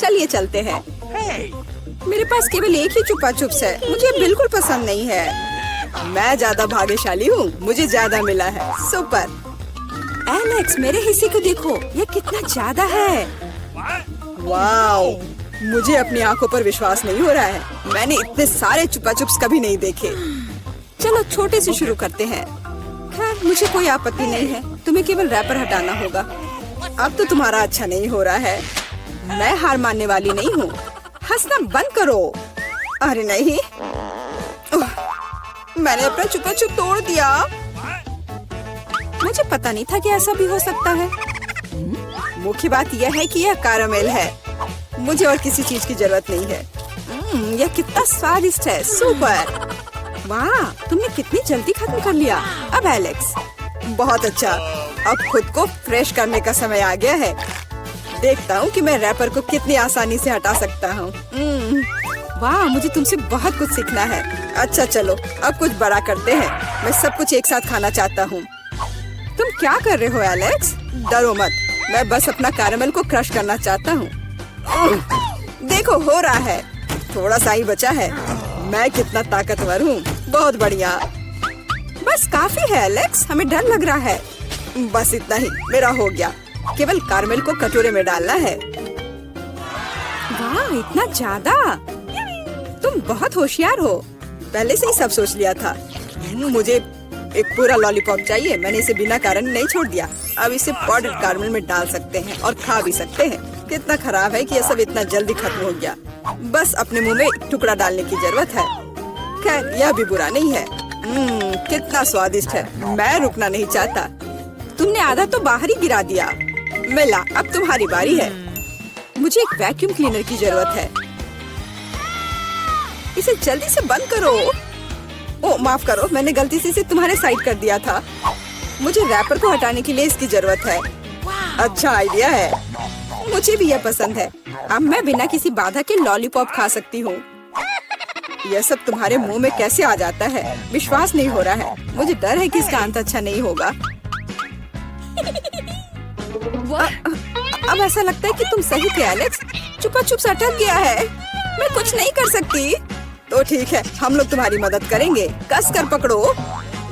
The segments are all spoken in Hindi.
चलिए चलते हैं। मेरे पास केवल एक ही चुपा चुप्स है, मुझे बिल्कुल पसंद नहीं है। मैं ज्यादा भाग्यशाली हूँ, मुझे ज्यादा मिला है। सुपर। एलेक्स, मेरे हिस्से को देखो, ये कितना ज्यादा है। वाओ, मुझे अपनी आंखों पर विश्वास नहीं हो रहा है। मैंने इतने सारे चुपा चुप्स कभी नहीं देखे। चलो छोटे से शुरू करते हैं। खैर, मुझे कोई आपत्ति नहीं है। तुम्हें केवल रैपर हटाना होगा। अब तो तुम्हारा अच्छा नहीं हो रहा है। मैं हार मानने वाली नहीं हूँ। हंसना बंद करो। अरे नहीं, मैंने अपना चुपा चुप तोड़ दिया। मुझे पता नहीं था कि ऐसा भी हो सकता है। मुख्य बात यह है कि यह कैरामेल है। मुझे और किसी चीज की जरूरत नहीं है। यह कितना स्वादिष्ट है। सुपर। वाह, तुमने कितनी जल्दी खत्म कर लिया। अब एलेक्स, बहुत अच्छा। अब खुद को फ्रेश करने का समय आ गया है। देखता हूँ कि मैं रैपर को कितनी आसानी से हटा सकता हूँ। वाह, मुझे तुमसे बहुत कुछ सीखना है। अच्छा चलो, अब कुछ बड़ा करते हैं। मैं सब कुछ एक साथ खाना चाहता हूँ। तुम क्या कर रहे हो एलेक्स? डरो मत, मैं बस अपना कैरामेल को क्रश करना चाहता हूँ। देखो, हो रहा है। थोड़ा सा ही बचा है। मैं कितना ताकतवर हूँ। बहुत बढ़िया। बस काफी है एलेक्स, हमें डर लग रहा है। बस इतना ही, मेरा हो गया। केवल कैरामेल को कटोरे में डालना है। वाह, इतना ज्यादा। तुम बहुत होशियार हो। पहले से ही सब सोच लिया था। मुझे एक पूरा लॉलीपॉप चाहिए। मैंने इसे बिना कारण नहीं छोड़ दिया। अब इसे पाउडर्ड कैरामेल में डाल सकते हैं और खा भी सकते हैं। कितना खराब है कि यह सब इतना जल्दी खत्म हो गया। बस अपने मुंह में एक टुकड़ा डालने की जरूरत है। खैर, यह भी बुरा नहीं है। कितना स्वादिष्ट है। मैं रुकना नहीं चाहता। तुमने आधा तो बाहर ही गिरा दिया। मिला, अब तुम्हारी बारी है। मुझे एक वैक्यूम क्लीनर की जरूरत है। इसे जल्दी से बंद करो। ओ, माफ करो, मैंने गलती से इसे तुम्हारे साइड कर दिया था। मुझे रैपर को हटाने के लिए इसकी जरूरत है। अच्छा आइडिया है। मुझे भी यह पसंद है। अब मैं बिना किसी बाधा के लॉलीपॉप खा सकती हूँ। यह सब तुम्हारे मुंह में कैसे आ जाता है? विश्वास नहीं हो रहा है। मुझे डर है कि इसका अंत अच्छा नहीं होगा। अब ऐसा लगता है कि तुम सही थे एलेक्स। चुपा चुप अटक गया है। मैं कुछ नहीं कर सकती। तो ठीक है, हम लोग तुम्हारी मदद करेंगे। कस कर पकड़ो।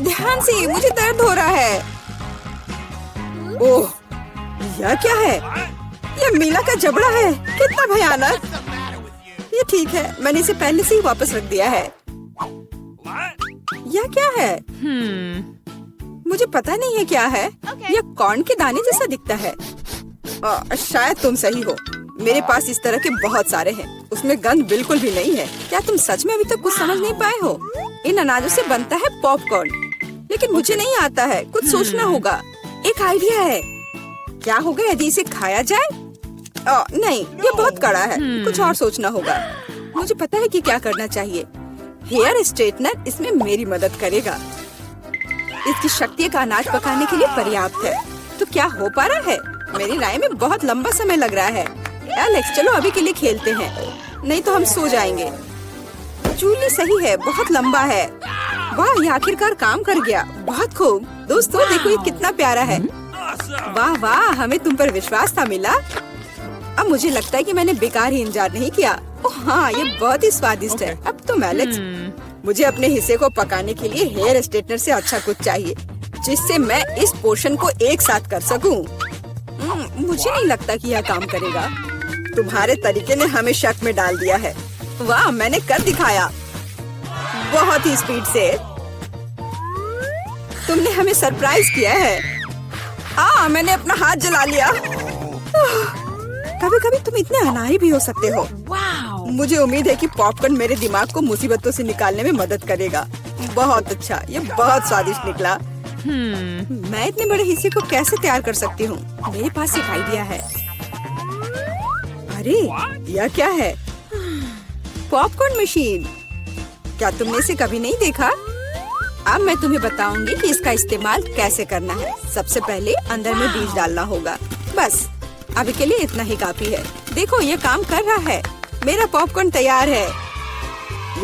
ध्यान से, मुझे दर्द हो रहा है। ओह, यह क्या है? यह मीला का जबड़ा है। कितना भयानक। ये ठीक है, मैंने इसे पहले से ही वापस रख दिया है। यह क्या है? मुझे पता नहीं है क्या है। यह कॉर्न के दाने जैसा दिखता है। शायद तुम सही हो। मेरे पास इस तरह के बहुत सारे हैं। उसमें गंध बिल्कुल भी नहीं है। क्या तुम सच में अभी तक कुछ समझ नहीं पाए हो? इन अनाजों से बनता है पॉपकॉर्न, लेकिन मुझे नहीं आता है। कुछ सोचना होगा। एक आइडिया है। क्या होगा यदि इसे खाया जाए? नहीं, ये बहुत कड़ा है। कुछ और सोचना होगा। मुझे पता है कि क्या करना चाहिए। हेयर स्ट्रेटनर इसमें मेरी मदद करेगा। इसकी शक्ति का अनाज पकाने के लिए पर्याप्त है। तो क्या हो पा रहा है? मेरी राय में बहुत लंबा समय लग रहा है। एलेक्स, चलो अभी के लिए खेलते हैं, नहीं तो हम सो जाएंगे। जूली सही है, बहुत लंबा है। वाह, ये आखिरकार काम कर गया। बहुत खूब। दोस्तों देखो, ये कितना प्यारा है। वाह वाह, हमें तुम पर विश्वास था मिला। अब मुझे लगता है कि मैंने बेकार ही इंतजार नहीं किया। ओह हाँ, ये बहुत ही स्वादिष्ट है। अब तुम एलेक्स, मुझे अपने हिस्से को पकाने के लिए हेयर स्ट्रेटनर से अच्छा कुछ चाहिए, जिससे मैं इस पोर्शन को एक साथ कर सकूं। मुझे नहीं लगता कि यह काम करेगा। तुम्हारे तरीके ने हमें शक में डाल दिया है। वाह, मैंने कर दिखाया। बहुत ही स्पीड से। तुमने हमें सरप्राइज किया है। मैंने अपना हाथ जला लिया। कभी कभी तुम इतने अनाड़ी भी हो सकते हो। मुझे उम्मीद है कि पॉपकॉर्न मेरे दिमाग को मुसीबतों से निकालने में मदद करेगा। बहुत अच्छा, ये बहुत स्वादिष्ट निकला। मैं इतने बड़े हिस्से को कैसे तैयार कर सकती हूँ? मेरे पास एक आइडिया है। अरे, यह क्या है? Popcorn machine. क्या तुमने इसे कभी नहीं देखा? अब मैं तुम्हें बताऊंगी कि इसका इस्तेमाल कैसे करना है। सबसे पहले अंदर में बीज डालना होगा। बस अभी के लिए इतना ही काफी है। देखो, ये काम कर रहा है। मेरा पॉपकॉर्न तैयार है।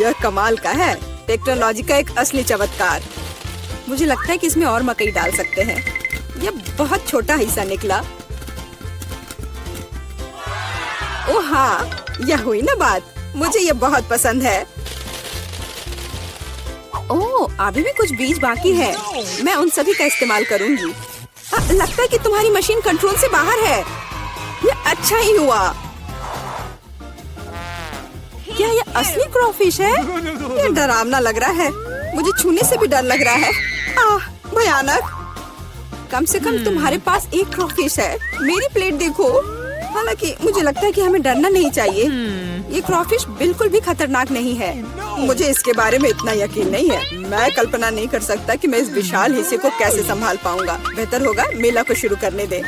यह कमाल का है। टेक्नोलॉजी का एक असली चमत्कार। मुझे लगता है कि इसमें और मकई डाल सकते हैं। यह बहुत छोटा हिस्सा निकला। ओ हाँ, यह हुई ना बात। मुझे ये बहुत पसंद है। ओह, अभी भी कुछ बीज बाकी है। मैं उन सभी का इस्तेमाल करूंगी। लगता है कि तुम्हारी मशीन कंट्रोल से बाहर है। ये अच्छा ही हुआ। क्या ये असली क्रॉफिश है? ये डरावना लग रहा है। मुझे छूने से भी डर लग रहा है। भयानक। कम से कम तुम्हारे पास एक क्रॉफिश है। मेरी प्लेट देखो। हालांकि मुझे लगता है कि हमें डरना नहीं चाहिए। ये क्रॉफिश बिल्कुल भी खतरनाक नहीं है। मुझे इसके बारे में इतना यकीन नहीं है। मैं कल्पना नहीं कर सकता कि मैं इस विशाल हिस्से को कैसे संभाल पाऊंगा। बेहतर होगा मेला को शुरू करने दे।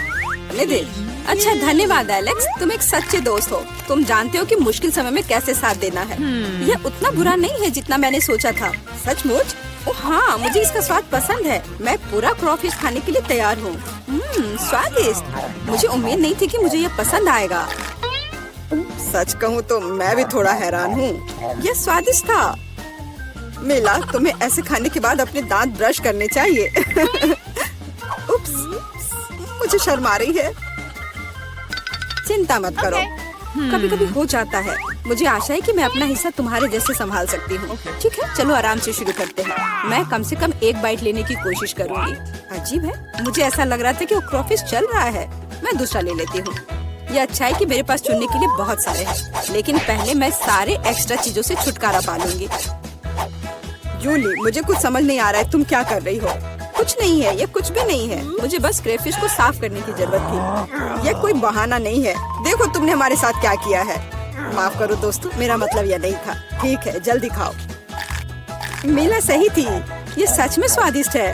अच्छा, धन्यवाद एलेक्स। तुम एक सच्चे दोस्त हो। तुम जानते हो कि मुश्किल समय में कैसे साथ देना है। यह उतना बुरा नहीं है जितना मैंने सोचा था। सचमुच? ओह हाँ, मुझे इसका स्वाद पसंद है। मैं पूरा क्रॉफिश खाने के लिए तैयार हूँ। स्वादिष्ट। मुझे उम्मीद नहीं थी कि मुझे यह पसंद आएगा। सच कहूँ तो मैं भी थोड़ा हैरान हूँ। यह स्वादिष्ट था। मिला, तुम्हें ऐसे खाने के बाद अपने दांत ब्रश करने चाहिए। उप्स, मुझे शर्म आ रही है। चिंता मत करो। कभी कभी हो जाता है। मुझे आशा है कि मैं अपना हिस्सा तुम्हारे जैसे संभाल सकती हूँ। ठीक है, चलो आराम से शुरू करते हैं। मैं कम से कम एक बाइट लेने की कोशिश करूँगी। अजीब है, मुझे ऐसा लग रहा था कि वो क्रॉफिश चल रहा है। मैं दूसरा ले लेती हूँ। ये अच्छा है कि मेरे पास चुनने के लिए बहुत सारे हैं, लेकिन पहले मैं सारे एक्स्ट्रा चीजों से छुटकारा पा लूंगी। जूली, मुझे कुछ समझ नहीं आ रहा है। तुम क्या कर रही हो? कुछ नहीं है, ये कुछ भी नहीं है। मुझे बस क्रेफिश को साफ करने की जरूरत थी। ये कोई बहाना नहीं है। देखो तुमने हमारे साथ क्या किया है। माफ करो दोस्तों, मेरा मतलब यह नहीं था। ठीक है, जल्दी खाओ। मीला सही थी। ये सच में स्वादिष्ट है।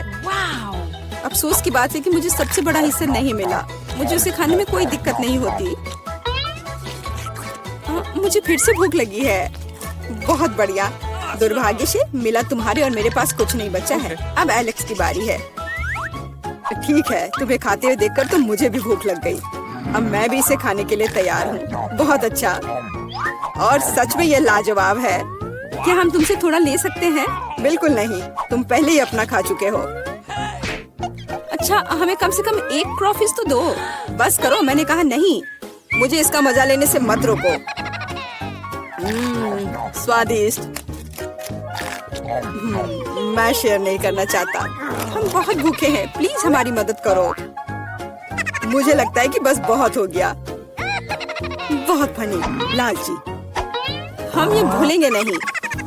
अफसोस की बात है कि मुझे सबसे बड़ा हिस्सा नहीं मिला। मुझे उसे खाने में कोई दिक्कत नहीं होती। मुझे फिर से भूख लगी है। बहुत बढ़िया। दुर्भाग्य से मिला, तुम्हारे और मेरे पास कुछ नहीं बचा है। अब एलेक्स की बारी है। ठीक है, तुम्हें खाते हुए देखकर तो मुझे भी भूख लग गई। अब मैं भी इसे खाने के लिए तैयार हूँ। बहुत अच्छा। और सच में ये लाजवाब है। क्या हम तुमसे थोड़ा ले सकते हैं? बिल्कुल नहीं, तुम पहले ही अपना खा चुके हो। अच्छा, हमें कम से कम एक क्रॉफिश तो दो। बस करो, मैंने कहा नहीं। मुझे इसका मजा लेने से मत रोको। स्वादिष्ट। मैं शेयर नहीं करना चाहता। हम बहुत भूखे हैं। प्लीज हमारी मदद करो। मुझे लगता है कि बस बहुत हो गया। बहुत फनी, लालची। हम ये भूलेंगे नहीं।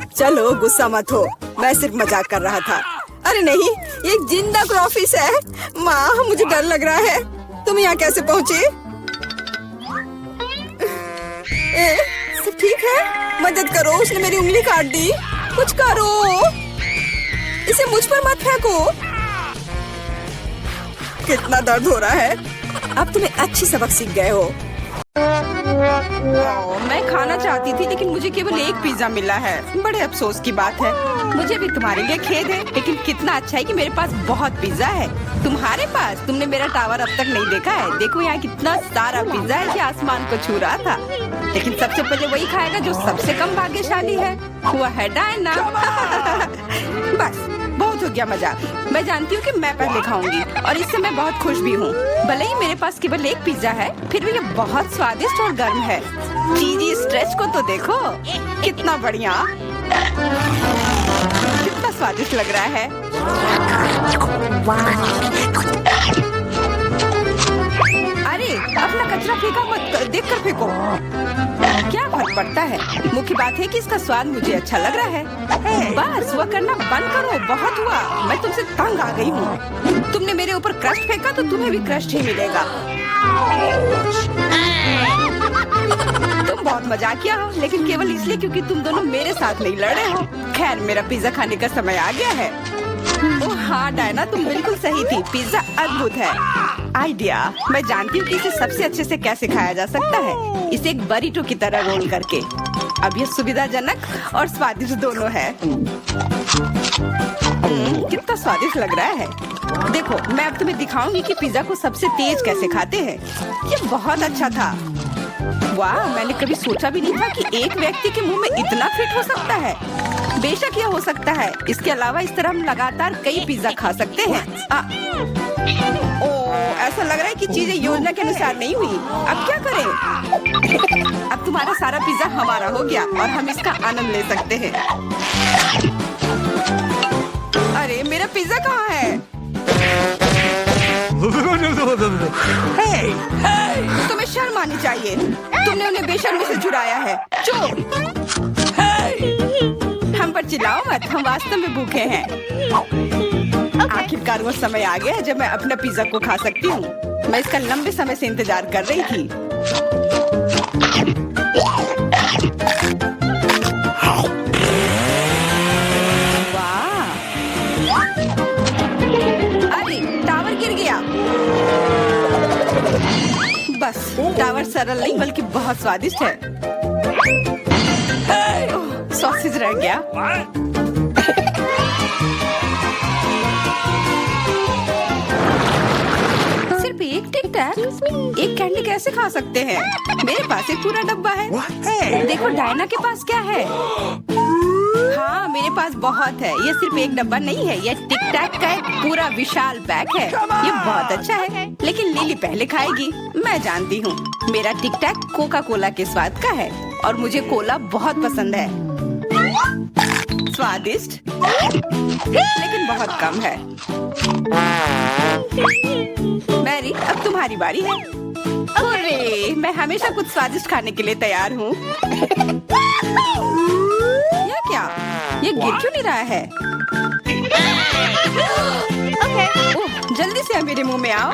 चलो गुस्सा मत हो, मैं सिर्फ मजाक कर रहा था। अरे नहीं, ये एक जिंदा क्रॉफिश है। माँ, मुझे डर लग रहा है। तुम यहाँ कैसे पहुँचे? सब ठीक है? मदद करो, उसने मेरी उंगली काट दी। कुछ करो, इसे मुझ पर मत फेंको। कितना दर्द हो रहा है। अब तुम्हें अच्छी सबक सीख गए हो। मैं खाना चाहती थी, लेकिन मुझे केवल एक पिज्जा मिला है। बड़े अफसोस की बात है। मुझे भी तुम्हारे लिए खेद है, लेकिन कितना अच्छा है कि मेरे पास बहुत पिज्जा है। तुम्हारे पास? तुमने मेरा टावर अब तक नहीं देखा है। देखो यहाँ कितना सारा पिज्जा है कि आसमान को छू रहा था। लेकिन सबसे पहले वही खाएगा जो सबसे कम भाग्यशाली है। हुआ है डायना। बस बहुत हो गया मजाक। मैं जानती हूँ कि मैं पहले खाऊंगी और इससे मैं बहुत खुश भी हूँ। भले ही मेरे पास केवल एक पिज्जा है, फिर भी ये बहुत स्वादिष्ट और गर्म है। चीजी स्ट्रेच को तो देखो, कितना बढ़िया, कितना स्वादिष्ट लग रहा है। अरे अपना कचरा फेंका मत, देख कर फेंको। क्या फर्क पड़ता है? मुख्य बात है कि इसका स्वाद मुझे अच्छा लग रहा है। बस वह करना बंद करो। बहुत हुआ, मैं तुमसे तंग आ गई हूँ। तुमने मेरे ऊपर क्रस्ट फेंका तो तुम्हें भी क्रस्ट ही मिलेगा। तुम बहुत मजाकिया हो, लेकिन केवल इसलिए क्योंकि तुम दोनों मेरे साथ नहीं लड़ रहे हो। खैर, मेरा पिज्जा खाने का समय आ गया है। ओह हाँ डायना, तुम बिल्कुल सही थी। पिज्जा अद्भुत है। आइडिया, मैं जानती हूँ कि इसे सबसे अच्छे से कैसे खाया जा सकता है। इसे एक बरीटो की तरह रोल करके। अब ये सुविधाजनक और स्वादिष्ट दोनों है। कितना स्वादिष्ट लग रहा है। देखो, मैं अब तुम्हें दिखाऊंगी कि पिज्जा को सबसे तेज कैसे खाते हैं। ये बहुत अच्छा था। वाह, मैंने कभी सोचा भी नहीं था कि एक व्यक्ति के मुंह में इतना फिट हो सकता है। बेशक यह हो सकता है। इसके अलावा इस तरह हम लगातार कई पिज्जा खा सकते हैं। ऐसा लग रहा है कि चीजें योजना के अनुसार नहीं हुई। अब क्या करें? अब तुम्हारा सारा पिज्जा हमारा हो गया और हम इसका आनंद ले सकते हैं। अरे मेरा पिज्जा कहाँ है? तुम्हें शर्म आनी चाहिए। तुमने उन्हें बेशर्मी से चुराया है। चुप! हम पर चिल्लाओ मत, हम वास्तव में भूखे हैं। आखिरकार वो समय आ गया जब मैं अपना पिज्जा को खा सकती हूँ। मैं इसका लंबे समय से इंतजार कर रही थी। वाह! अरे टावर गिर गया। बस टावर सरल नहीं बल्कि बहुत स्वादिष्ट है। सॉसेज रह गया। सिर्फ एक टिक टैक, एक कैंडी कैसे खा सकते हैं? मेरे पास एक पूरा डब्बा है। देखो डायना के पास क्या है। हाँ मेरे पास बहुत है। ये सिर्फ एक डब्बा नहीं है, ये टिक टैक का एक पूरा विशाल पैक है। ये बहुत अच्छा है, लेकिन लिली पहले खाएगी। मैं जानती हूँ। मेरा टिक टैक कोका कोला के स्वाद का है और मुझे कोला बहुत पसंद है। स्वादिष्ट, लेकिन बहुत कम है। मैरी, अब तुम्हारी बारी है। अरे, मैं हमेशा कुछ स्वादिष्ट खाने के लिए तैयार हूँ। यह क्या? ये गिर क्यों नहीं रहा है? ओह, जल्दी से मेरे मुंह में आओ।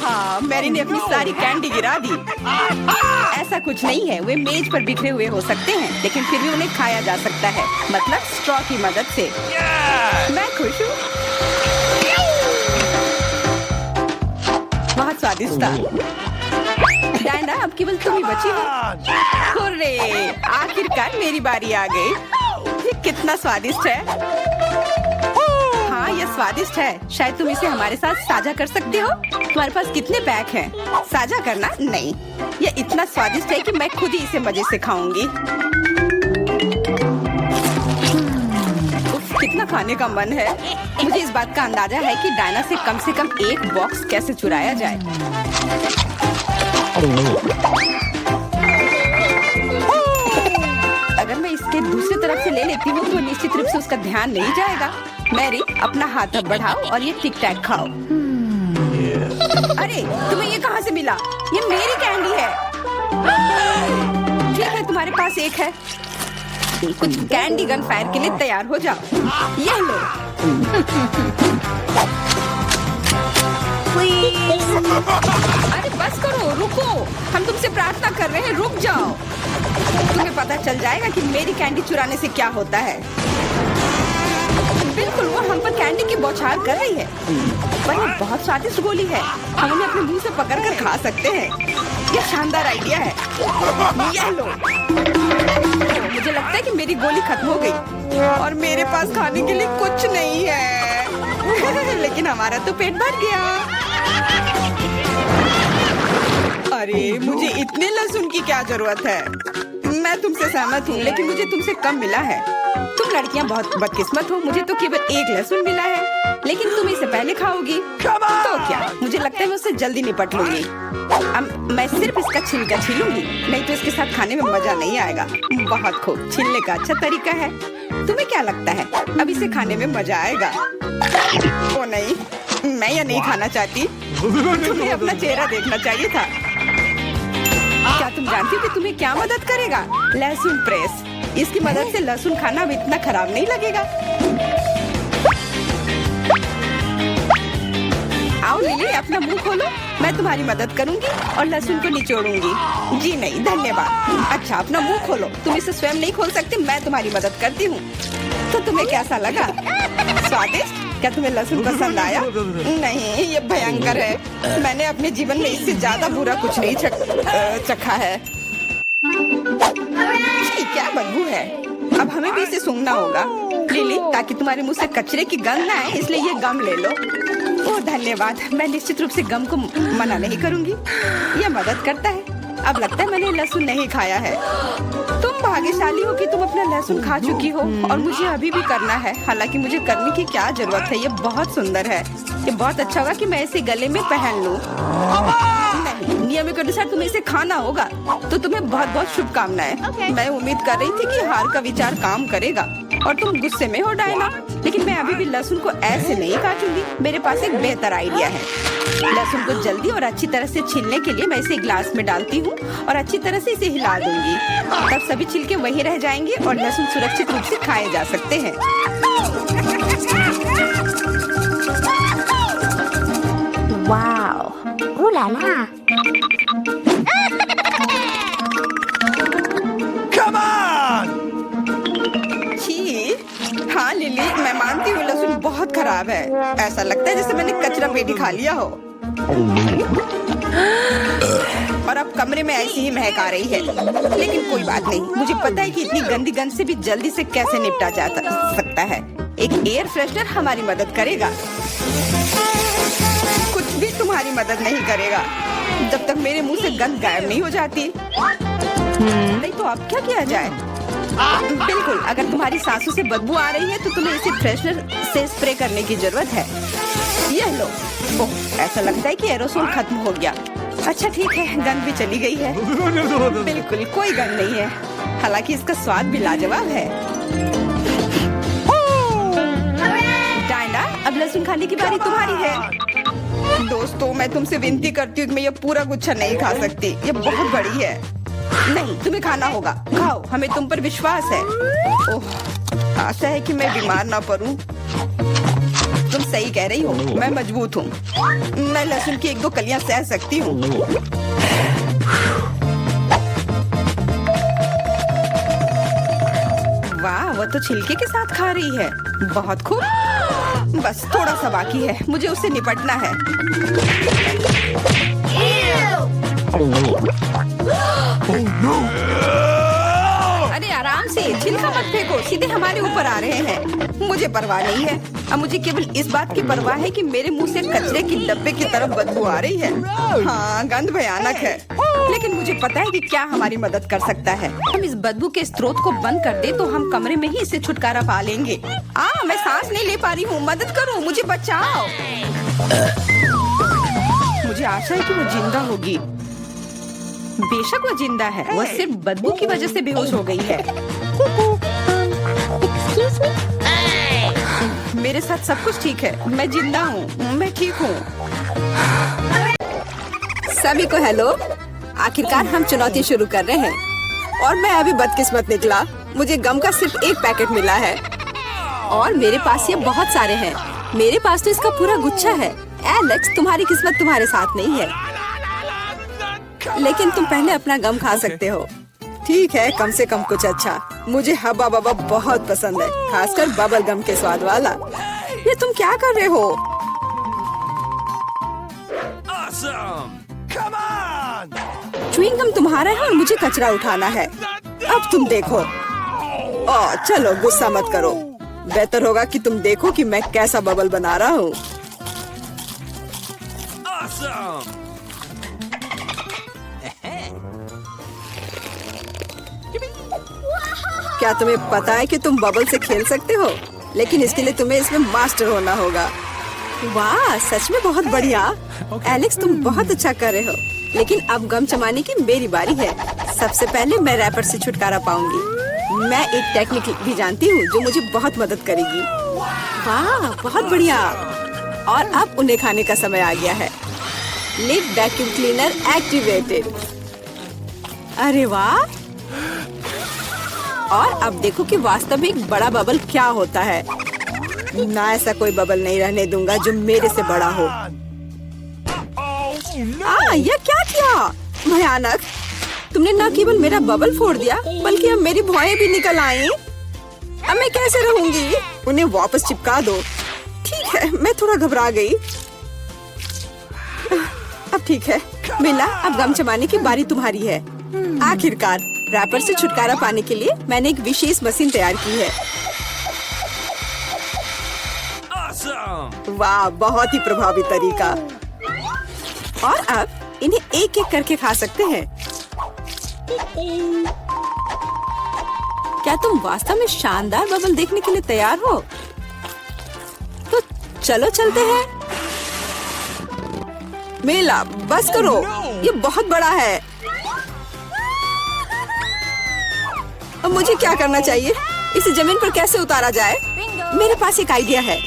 हाँ, मैरी ने अपनी सारी कैंडी गिरा दी। ऐसा कुछ नहीं है, वे मेज पर बिखरे हुए हो सकते हैं, लेकिन फिर भी उन्हें खाया जा सकता है, मतलब स्ट्रॉ की मदद से। मैं खुश हूँ। बहुत स्वादिष्ट था। डायना, अब केवल तुम ही बची हो। हुर्रे! आखिरकार मेरी बारी आ गई। ये कितना स्वादिष्ट है। हाँ, ये स्वादिष्ट है। शायद तुम इसे हमारे साथ साझा कर सकते हो। तुम्हारे पास कितने पैक हैं? साझा करना नहीं। ये इतना स्वादिष्ट है कि मैं खुद ही इसे मजे से खाऊंगी। कितना खाने का मन है। मुझे इस बात का अंदाजा है कि डायना से कम एक बॉक्स कैसे चुराया जाए। अगर मैं इसके दूसरी तरफ से ले लेती हूँ तो निश्चित रूप से उसका ध्यान नहीं जाएगा। मैरी, अपना हाथ अब बढ़ाओ और ये टिक टैक खाओ। अरे, तुम्हें ये कहाँ से मिला? ये मेरी कैंडी है। ठीक है, तुम्हारे पास एक है। कुछ कैंडी गन फायर के लिए तैयार हो जाओ। ये लो। अरे बस करो, रुको। हम तुमसे प्रार्थना कर रहे हैं, रुक जाओ। तुम्हें पता चल जाएगा कि मेरी कैंडी चुराने से क्या होता है। बिल्कुल, वो हम पर कैंडी की बौछार कर रही है। पर ये बहुत स्वादिष्ट गोली है। हम उन्हें अपने मुंह से पकड़कर खा सकते हैं। ये शानदार आइडिया है। ये लो। मुझे लगता है कि मेरी गोली खत्म हो गई और मेरे पास खाने के लिए कुछ नहीं है। लेकिन हमारा तो पेट भर गया। अरे, मुझे इतने लहसुन की क्या जरूरत है? मैं तुमसे सहमत हूँ, लेकिन मुझे तुमसे कम मिला है। तुम लड़कियाँ बहुत बदकिस्मत हो। मुझे तो केवल एक लहसुन मिला है, लेकिन तुम इसे पहले खाओगी तो क्या? मुझे लगता है मैं उससे जल्दी निपट लूंगी। अब मैं सिर्फ इसका छिलका छीलूंगी, नहीं तो इसके साथ खाने में मजा नहीं आएगा। बहुत खूब, छीलने का अच्छा तरीका है। तुम्हें क्या लगता है अब इसे खाने में मजा आएगा? ओ नहीं, मैं यह नहीं खाना चाहती। तुम्हें अपना चेहरा देखना चाहिए था। क्या तुम जानती हो कि तुम्हें क्या मदद करेगा? लहसुन प्रेस। इसकी मदद से लहसुन खाना अब इतना खराब नहीं लगेगा। आओ लिली, अपना मुंह खोलो। मैं तुम्हारी मदद करूंगी और लहसुन को निचोड़ूंगी। जी नहीं, धन्यवाद। अच्छा, अपना मुंह खोलो। तुम इसे स्वयं नहीं खोल सकते, मैं तुम्हारी मदद करती हूँ। तो तुम्हें कैसा लगा? स्वादिष्ट? क्या तुम्हें लहसुन पसंद आया? नहीं, ये भयंकर है। मैंने अपने जीवन में इससे ज्यादा बुरा कुछ नहीं चखा है। क्या बदबू है। अब हमें भी इसे सूंघना होगा लिली, ताकि तुम्हारे मुंह से कचरे की गंध ना आए, इसलिए ये गम ले लो। ओह धन्यवाद। मैं निश्चित रूप से गम को मना नहीं करूंगी। यह मदद करता है। अब लगता है मैंने लहसुन नहीं खाया है। तुम तुम भाग्यशाली हो कि तुम अपना लहसुन खा चुकी हो और मुझे अभी भी करना है। हालांकि मुझे करने की क्या जरूरत है, ये बहुत सुंदर है। ये बहुत अच्छा होगा कि मैं इसे गले में पहन लूं। नहीं, नियम के अनुसार तुम्हें इसे खाना होगा। तो तुम्हें बहुत बहुत शुभकामनाएं। मैं उम्मीद कर रही थी कि हार का विचार काम करेगा और तुम गुस्से में हो डायना, लेकिन मैं अभी भी लहसुन को ऐसे नहीं काटूंगी। मेरे पास एक बेहतर आइडिया है। लहसुन को जल्दी और अच्छी तरह से छीलने के लिए मैं इसे ग्लास में डालती हूँ और अच्छी तरह से इसे हिला दूंगी। तब सभी छिलके वहीं रह जाएंगे और लहसुन सुरक्षित रूप से खाए जा सकते हैं। Wow, ooh la la। हाँ लिली, मैं मानती हूँ लहसुन बहुत खराब है। ऐसा लगता है जैसे मैंने कचरा पेटी खा लिया हो। और अब कमरे में ऐसी ही महक आ रही है। लेकिन कोई बात नहीं, मुझे पता है कि इतनी गंदी गंध से भी जल्दी से कैसे निपटा जा सकता है। एक एयर फ्रेशनर हमारी मदद करेगा। कुछ भी तुम्हारी मदद नहीं करेगा जब तक मेरे मुंह से गंध गायब नहीं हो जाती। नहीं तो अब क्या किया जाए? बिल्कुल, अगर तुम्हारी सांसों से बदबू आ रही है तो तुम्हें इसे फ्रेशनर से स्प्रे करने की जरूरत है। यह लो। ओह, ऐसा लगता है कि एरोसोल खत्म हो गया। अच्छा ठीक है, गंध भी चली गई है। बिल्कुल कोई गंध नहीं है, हालांकि इसका स्वाद भी लाजवाब है। डायना, अब लहसुन खाने की बारी तुम्हारी है। दोस्तों, मैं तुमसे विनती करती हूँ कि मैं ये पूरा गुच्छा नहीं खा सकती। ये बहुत बड़ी है। नहीं, तुम्हें खाना होगा। खाओ, हमें तुम पर विश्वास है। ओह, आशा है कि मैं बीमार ना पड़ूं। तुम सही कह रही हो, मैं मजबूत हूँ। मैं लहसुन की 1-2 कलियां सह सकती हूँ। वाह, वो तो छिलके के साथ खा रही है। बहुत खूब। बस थोड़ा सा बाकी है, मुझे उससे निपटना है। अरे आराम से, छिलका मत फेंको, सीधे हमारे ऊपर आ रहे हैं। मुझे परवाह नहीं है। अब मुझे केवल इस बात की परवाह है कि मेरे मुंह से कचरे की डब्बे की तरफ बदबू आ रही है। हाँ, गंध भयानक है, लेकिन मुझे पता है कि क्या हमारी मदद कर सकता है। हम इस बदबू के स्रोत को बंद कर दे तो हम कमरे में ही इससे छुटकारा पा लेंगे। मैं सांस नहीं ले पा रही हूँ, मदद करो, मुझे बचाओ। मुझे आशा है कि वो जिंदा होगी। बेशक वो जिंदा है, वो सिर्फ बदबू की वजह से बेहोश हो गई है। Excuse me? मेरे साथ सब कुछ ठीक है, मैं जिंदा हूँ, मैं ठीक हूँ। सभी को हेलो। आखिरकार हम चुनौती शुरू कर रहे हैं और मैं अभी बदकिस्मत निकला। मुझे गम का सिर्फ एक पैकेट मिला है और मेरे पास ये बहुत सारे हैं। मेरे पास तो इसका पूरा गुच्छा है। एलेक्स, तुम्हारी किस्मत तुम्हारे साथ नहीं है, लेकिन तुम पहले अपना गम खा सकते हो। ठीक है, कम से कम कुछ अच्छा। मुझे हब्बा बब्बा बहुत पसंद है, खासकर बबल गम के स्वाद वाला। ये तुम क्या कर रहे हो? च्युइंग गम तुम्हारा है और मुझे कचरा उठाना है। अब तुम देखो। चलो गुस्सा मत करो। बेहतर होगा कि तुम देखो कि मैं कैसा बबल बना रहा हूँ। क्या तुम्हें पता है कि तुम बबल से खेल सकते हो? लेकिन इसके लिए तुम्हें इसमें मास्टर होना होगा। वाह, सच में बहुत बढ़िया। एलेक्स, तुम बहुत अच्छा कर रहे हो। लेकिन अब गम चबाने की मेरी बारी है। सबसे पहले मैं रैपर से छुटकारा पाऊंगी। मैं एक टेक्निक भी जानती हूँ जो मुझे बहुत मदद करेगी। वाह, बहुत बढ़िया। और अब उन्हें खाने का समय आ गया है। Lid vacuum cleaner activated. अरे वाह। और अब देखो कि वास्तव में एक बड़ा बबल क्या होता है। ना, ऐसा कोई बबल नहीं रहने दूंगा जो मेरे से बड़ा हो। यह क्या किया? भयानक। तुमने न केवल मेरा बबल फोड़ दिया, बल्कि अब मेरी भौएं भी निकल आई। अब मैं कैसे रहूंगी? उन्हें वापस चिपका दो। ठीक है, मैं थोड़ा घबरा गई। अब ठीक है मिला, अब गम चबाने की बारी तुम्हारी है। आखिरकार रैपर से छुटकारा पाने के लिए मैंने एक विशेष मशीन तैयार की है। वाह, बहुत ही प्रभावी तरीका। और अब इन्हें एक एक करके खा सकते हैं। क्या तुम वास्तव में शानदार बबल देखने के लिए तैयार हो? तो चलो चलते हैं। मेला बस करो, ये बहुत बड़ा है। अब मुझे क्या करना चाहिए? इसे जमीन पर कैसे उतारा जाए? मेरे पास एक आइडिया है।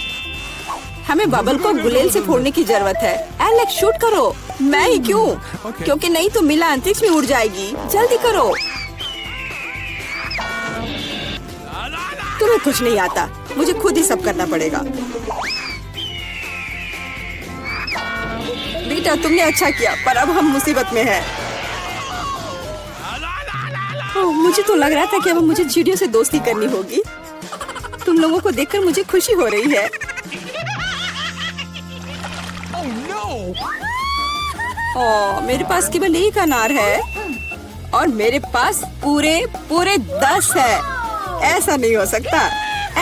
हमें बबल को गुलेल से फोड़ने की जरूरत है। एलेक्स शूट करो। मैं ही क्यों? क्योंकि नहीं तो मिला अंतरिक्ष में उड़ जाएगी। जल्दी करो। तुम्हें कुछ नहीं आता, मुझे खुद ही सब करना पड़ेगा। बेटा तुमने अच्छा किया, पर अब हम मुसीबत में हैं। ओह, मुझे तो लग रहा था कि अब मुझे चिड़ियों से दोस्ती करनी होगी। तुम लोगों को देखकर मुझे खुशी हो रही है। ओह, मेरे पास केवल एक अनार है और मेरे पास पूरे 10 है। ऐसा नहीं हो सकता।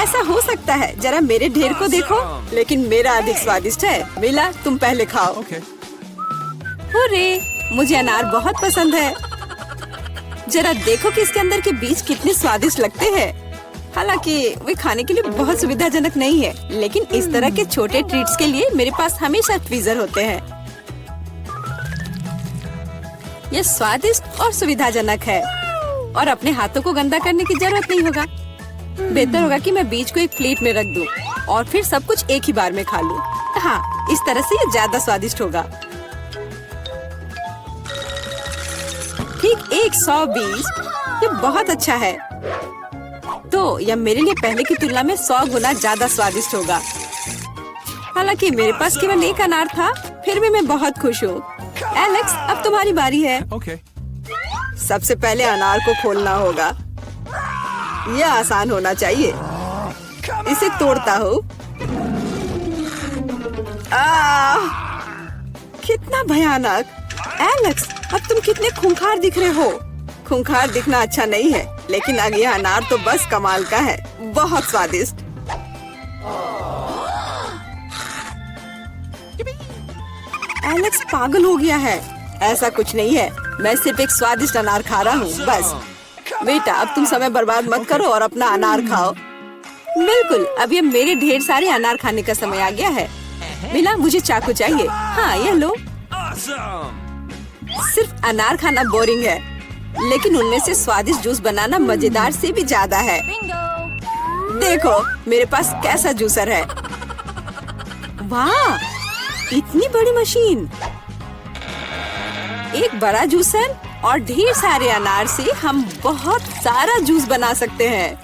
ऐसा हो सकता है, जरा मेरे ढेर को देखो, लेकिन मेरा अधिक स्वादिष्ट है। मिला, तुम पहले खाओ। अरे, मुझे अनार बहुत पसंद है। जरा देखो कि इसके अंदर के बीज कितने स्वादिष्ट लगते हैं। हालांकि वे खाने के लिए बहुत सुविधाजनक नहीं है, लेकिन इस तरह के छोटे ट्रीट्स के लिए मेरे पास हमेशा ट्वीजर होते हैं। यह स्वादिष्ट और सुविधाजनक है और अपने हाथों को गंदा करने की जरूरत नहीं होगा। बेहतर होगा कि मैं बीज को एक प्लेट में रख दूं और फिर सब कुछ एक ही बार में खा लूं। हाँ, इस तरह से ये ज्यादा स्वादिष्ट होगा। ठीक 100 बीज, ये बहुत अच्छा है। तो यह मेरे लिए पहले की तुलना में 100 गुना ज्यादा स्वादिष्ट होगा। हालांकि मेरे पास केवल एक अनार था, फिर भी मैं बहुत खुश हूँ। एलेक्स, अब तुम्हारी बारी है। सबसे पहले अनार को खोलना होगा। यह आसान होना चाहिए। इसे तोड़ता हूँ। कितना भयानक! एलेक्स, अब तुम कितने खूंखार दिख रहे हो। खूंखार दिखना अच्छा नहीं है, लेकिन अब यह अनार तो बस कमाल का है। बहुत स्वादिष्ट। एलेक्स पागल हो गया है। ऐसा कुछ नहीं है, मैं सिर्फ एक स्वादिष्ट अनार खा रहा हूँ बस। बेटा, अब तुम समय बर्बाद मत करो और अपना अनार खाओ। बिल्कुल, अब ये मेरे ढेर सारे अनार खाने का समय आ गया है। मिला, मुझे चाकू चाहिए। हाँ, यह लो। सिर्फ अनार खाना बोरिंग है, लेकिन उनमें से स्वादिष्ट जूस बनाना मजेदार से भी ज्यादा है। देखो मेरे पास कैसा जूसर है। वाह, इतनी बड़ी मशीन। एक बड़ा जूसर और ढेर सारे अनार से हम बहुत सारा जूस बना सकते हैं।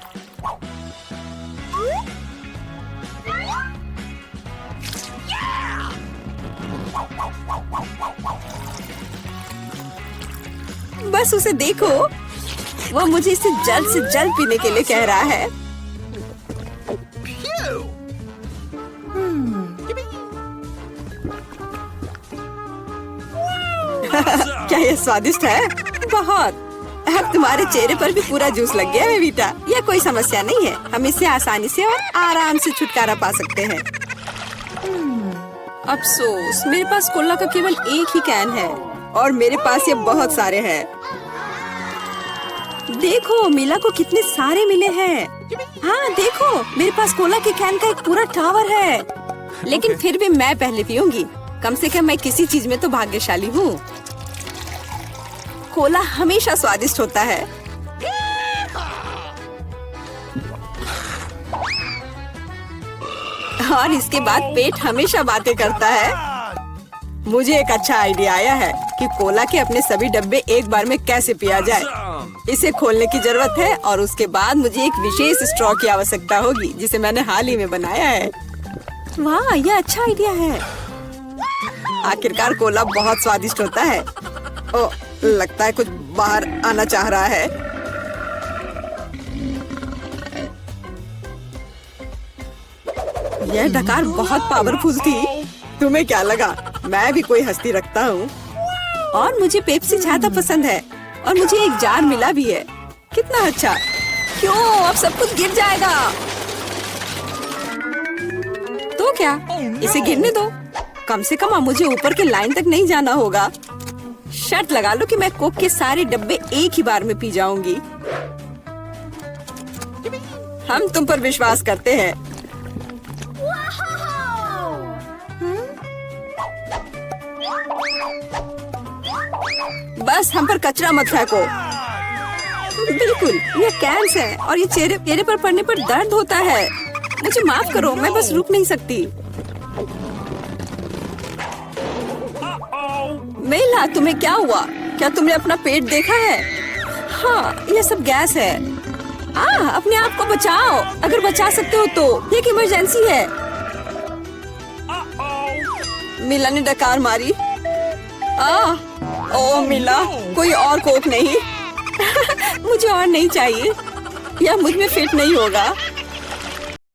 बस उसे देखो, वो मुझे इसे जल्द से जल्द पीने के लिए कह रहा है। क्या ये स्वादिष्ट है? बहुत। अब तुम्हारे चेहरे पर भी पूरा जूस लग गया है बेटा। यह कोई समस्या नहीं है, हम इससे आसानी से और आराम से छुटकारा पा सकते हैं। अफसोस, मेरे पास कोला का केवल एक ही कैन है और मेरे पास ये बहुत सारे हैं। देखो मिला को कितने सारे मिले हैं। हाँ देखो, मेरे पास कोला के कैन का एक पूरा टावर है। लेकिन फिर भी मैं पहले पीऊंगी। कम से कम मैं किसी चीज में तो भाग्यशाली हूँ। कोला हमेशा स्वादिष्ट होता है। और इसके बाद पेट हमेशा बातें करता है। मुझे एक अच्छा आइडिया आया है कि कोला के अपने सभी डब्बे एक बार में कैसे पिया जाए। इसे खोलने की जरूरत है और उसके बाद मुझे एक विशेष स्ट्रॉ की आवश्यकता होगी, जिसे मैंने हाल ही में बनाया है। वाह, यह अच्छा आइडिया है। आखिरकार कोला बहुत स्वादिष्ट होता है। ओह, लगता है कुछ बाहर आना चाह रहा है। यह डकार बहुत पावरफुल थी। तुम्हें क्या लगा मैं भी कोई हस्ती रखता हूँ? और मुझे पेप्सी ज्यादा पसंद है और मुझे एक जार मिला भी है। कितना अच्छा। क्यों, अब सब कुछ गिर जाएगा। तो क्या, इसे गिरने दो। कम से कम अब मुझे ऊपर के लाइन तक नहीं जाना होगा। शर्त लगा लो कि मैं कोक के सारे डब्बे एक ही बार में पी जाऊंगी। हम तुम पर विश्वास करते हैं। बस हम पर कचरा मत फेंको। बिल्कुल, ये कैंस है और ये चेहरे पर पड़ने पर दर्द होता है। मुझे माफ करो, मैं बस रुक नहीं सकती। मेला, तुम्हें क्या हुआ? क्या तुमने अपना पेट देखा है? हाँ, ये सब गैस है। अपने आप को बचाओ, अगर बचा सकते हो तो। ये एक इमरजेंसी है। मिला ने डकार मारी। ओ मिला, कोई और कोक नहीं? मुझे और नहीं चाहिए, यह मुझ में फिट नहीं होगा।